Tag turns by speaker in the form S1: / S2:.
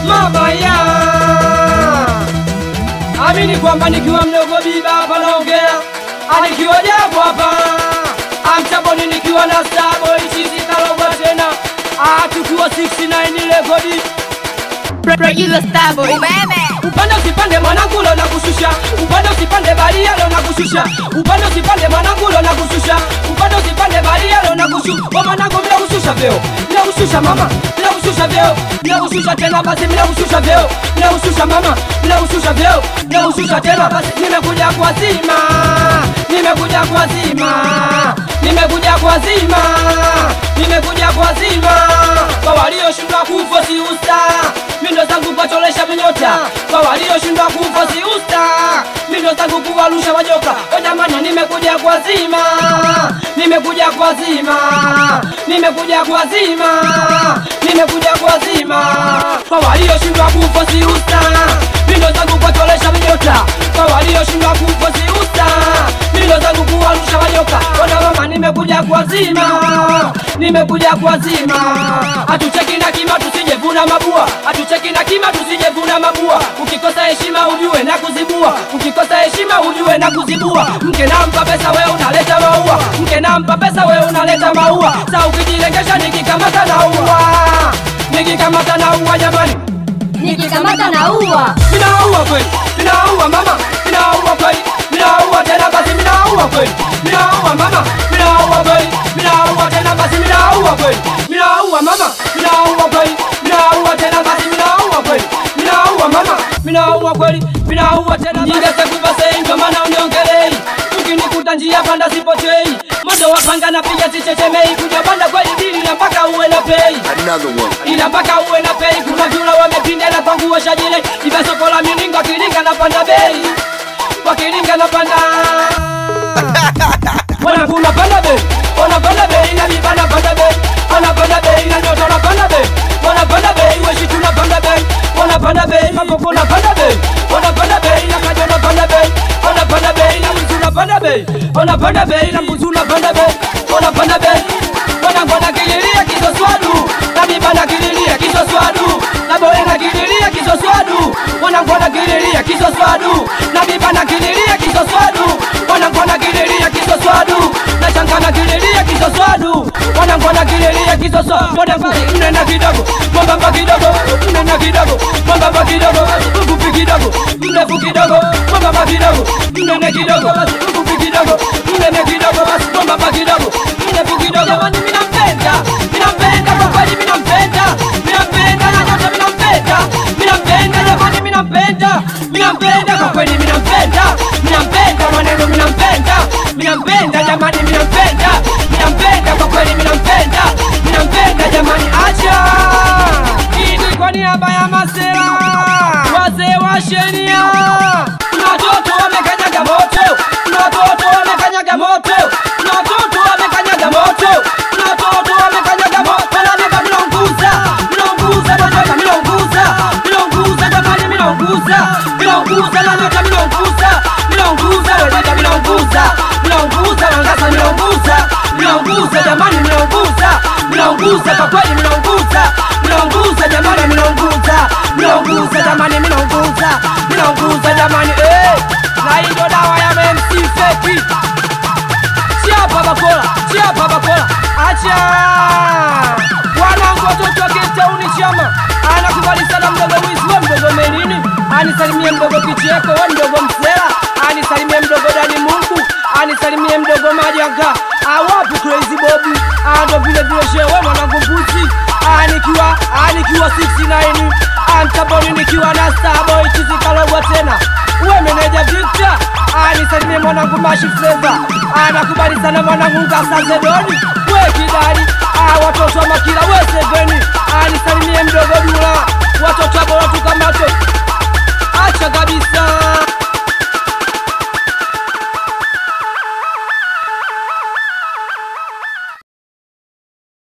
S1: Mama ya amini kwamba nikiwa mdogo biba hapa naongea, anikiwa jabu hapa amchaboni nikiwa na Starboy chizi kalogwa tena, tukiwa 69 rekodi
S2: Producer Starboy
S1: upande usipande mwanangu lo na kushusha, upande usipande baria lo na kushusha, upande usipande mwanangu lo na kushusha, upande usipande baria lo na kushusha. Mwanangu bila kushusha veo, bila kushusha mama, bila kushusha veo, bila kushusha tena basi, bila kushusha veo, bila kushusha mama, bila kushusha veo, bila kushusha tena basi. Nimekuja kwa zima, nimekuja kwa zima, nimekuja kwa zima, nimekuja kwa zima, kwa walioshindwa kufa si usta, mindo zangu kuwacholesha vinyota, kwa walioshindwa kufa si usta, mindo zangu kuwarusha wajoka. Jamani nimekuja kwa zima, nimekuja kwa zima, nimekuja kwa zima, nimekuja kwa zima, kwa walioshindwa kufa si usta, mindo zangu kuwacholesha vinyota, kwa walioshindwa kufa si usta, mindo zangu kuwarusha wajoka. Mama nimekuja kwa zima, nimekuja kwa zima, hatucheki na kima tusijevuna mabua, hatucheki na kima tusijevuna mabua. Ukikosa heshima ujue na kuzibua, ukikosa heshima ujue na kuzibua. Mke nampa pesa we unaleta maua, mke nampa pesa we unaleta maua. Sa ukijilengesha nikikamata na uwa, nikikamata na uwa jamani,
S2: nikikamata na uwa.
S1: Minaua kweli, minaua mama, minaua kweli, minaua tena basi, minaua kweli, minaua mama, minaua kweli, minaua tena basi, minaua kweli, minaua mama, minaua kweli, minaua tena basi, minaua kweli, minaua mama, minaua kweli, minaua tena basi. Ningesekupa ndo maana uniongelei, ukinikuta njia panda sipotei, moto wapanga na piga sichechemei, kuja banda kweli dili na mpaka uwe na pay, ila mpaka uwe na pay. Kuna vyula wamepinda na kwangu washajile, ibe soko la mininga kilinga na panda bei, wakilinga na panda wana kuna panda bei, wana panda bei na mibana panda bei, wana panda bei na nyoto na panda bei, wana panda bei weshi tuna panda bei, wana panda bei mambo kuna panda bei, wana panda bei na kajo na panda bei, wana panda bei na mbuzu na panda bei, wana panda bei na mbuzu na panda bei, wana panda bei, wana ngona kililia kisoswadu na mibana kililia kisoswadu na boye na kililia kisoswadu, wana ngona kililia kisoswadu na mibana kililia kisoswadu, wana ngona kililia kisoswadu na changana kililia kisoswadu, wana ngona kililia kisoswadu. Wana mnena kidogo, mwambamba kidogo, mnena kidogo, mwambamba kidogo, mfupi kidogo, mrefu kidogo, mwambamba kidogo, mnene kidogo, mfupi kidogo, mnene kidogo, mwambamba kidogo, mrefu kidogo. Jamani minampenda, minampenda kwa kweli, minampenda, minampenda na nyote minampenda, minampenda jamani, minampenda, minampenda kwa kweli, minampenda, minampenda maneno, minampenda, minampenda jamani, minampenda, minampenda kwa kweli, minampenda, minampenda jamani. Acha hii kwa niaba ya masela wazee wa sheria, kuna watoto wamekanyaga moto, kuna watoto wamekanyaga moto, kuna watoto wamekanyaga moto, kuna watoto wamekanyaga moto na mega minaunguza, minaunguza majoka, minaunguza, minaunguza jamani, minaunguza, minaunguza na nyota, minaunguza, minaunguza wejaja, minaunguza, minaunguza wangasa, minaunguza, minaunguza jamani, minaunguza, minaunguza kwa kweli, minaunguza, minaunguza jamani, minaunguza, minaunguza jamani, minaunguza, minaunguza jamani. Na hii ndo dawa ya MC Feki. Chiapa bakola, chiapa bakola. Acha wanangu watoto wa Kitauni chama, anakubali sana mdogo Wizi wa mdogo Menini, anisalimie mdogo Kicheko wa mdogo Msela, anisalimie mdogo Dani Mungu, anisalimie mdogo Majanga, awapi Crazy Bobby, ando vile vile shewe mwanangu Mbuzi, anikiwa 69, antaboni nikiwa na Starboy chizi kalogwa tena. Uwe meneja Victor, anisalimie mwanangu Mashi Flavor, anakubali sana mwanangu Ngasa Zedoni, we Kidali, watoto wa Makila we Seveni, anisalimie mdogo Dula,